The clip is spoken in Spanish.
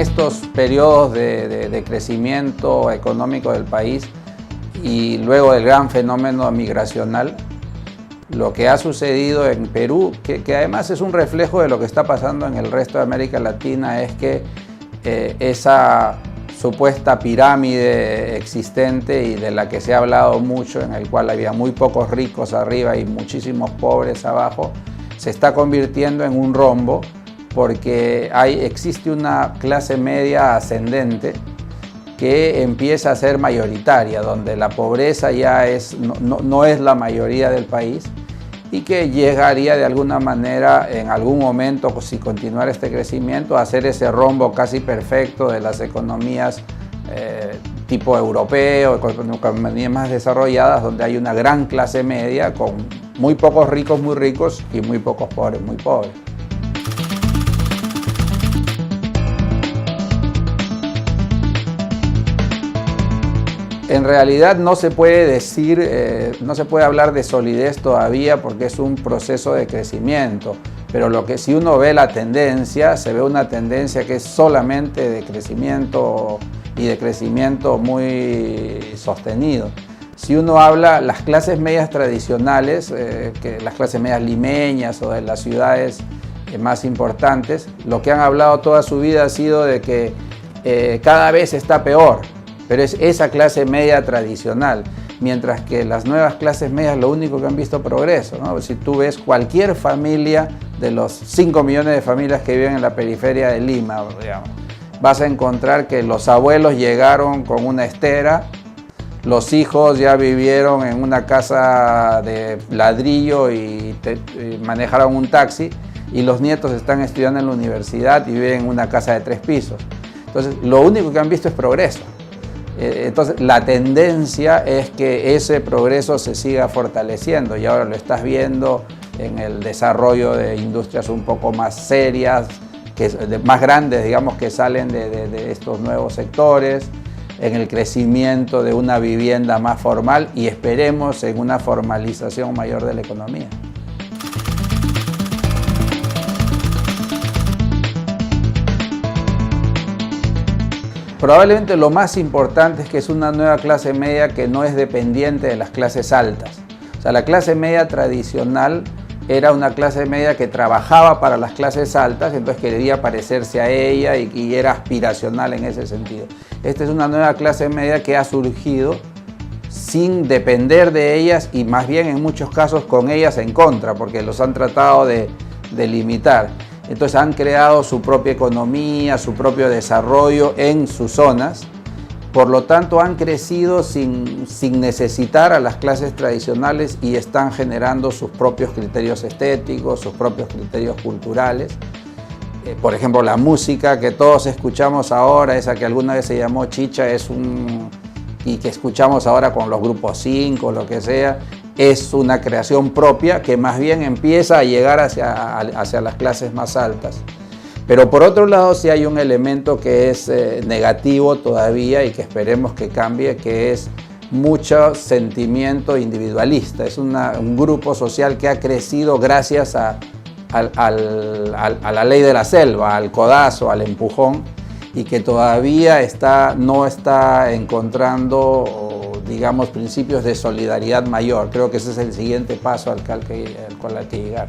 estos periodos de crecimiento económico del país y luego del gran fenómeno migracional, lo que ha sucedido en Perú, que además es un reflejo de lo que está pasando en el resto de América Latina, es que esa supuesta pirámide existente y de la que se ha hablado mucho, en el cual había muy pocos ricos arriba y muchísimos pobres abajo, se está convirtiendo en un rombo porque existe una clase media ascendente que empieza a ser mayoritaria, donde la pobreza ya no es la mayoría del país y que llegaría de alguna manera en algún momento, si continuara este crecimiento, a hacer ese rombo casi perfecto de las economías tipo europeo, economías más desarrolladas, donde hay una gran clase media con muy pocos ricos muy ricos y muy pocos pobres muy pobres. En realidad no se puede decir, no se puede hablar de solidez todavía porque es un proceso de crecimiento, pero si uno ve la tendencia, se ve una tendencia que es solamente de crecimiento y de crecimiento muy sostenido. Si uno habla, las clases medias tradicionales, que las clases medias limeñas o de las ciudades más importantes, lo que han hablado toda su vida ha sido de que cada vez está peor. Pero es esa clase media tradicional, mientras que las nuevas clases medias lo único que han visto progreso, ¿no? Si tú ves cualquier familia de los 5 millones de familias que viven en la periferia de Lima, digamos, vas a encontrar que los abuelos llegaron con una estera, los hijos ya vivieron en una casa de ladrillo y manejaron un taxi, y los nietos están estudiando en la universidad y viven en una casa de 3 pisos. Entonces, lo único que han visto es progreso. Entonces, la tendencia es que ese progreso se siga fortaleciendo y ahora lo estás viendo en el desarrollo de industrias un poco más serias, más grandes, digamos, que salen de estos nuevos sectores, en el crecimiento de una vivienda más formal y esperemos en una formalización mayor de la economía. Probablemente lo más importante es que es una nueva clase media que no es dependiente de las clases altas. O sea, la clase media tradicional era una clase media que trabajaba para las clases altas, entonces quería parecerse a ella y era aspiracional en ese sentido. Esta es una nueva clase media que ha surgido sin depender de ellas y más bien en muchos casos con ellas en contra, porque los han tratado de limitar. Entonces han creado su propia economía, su propio desarrollo en sus zonas. Por lo tanto, han crecido sin necesitar a las clases tradicionales y están generando sus propios criterios estéticos, sus propios criterios culturales. Por ejemplo, la música que todos escuchamos ahora, esa que alguna vez se llamó chicha, y que escuchamos ahora con los grupos 5, lo que sea, es una creación propia que más bien empieza a llegar hacia las clases más altas. Pero por otro lado sí hay un elemento que es negativo todavía y que esperemos que cambie, que es mucho sentimiento individualista. Es un grupo social que ha crecido gracias a la ley de la selva, al codazo, al empujón, y que todavía no está encontrando, digamos, principios de solidaridad mayor. Creo que ese es el siguiente paso al cual hay que llegar.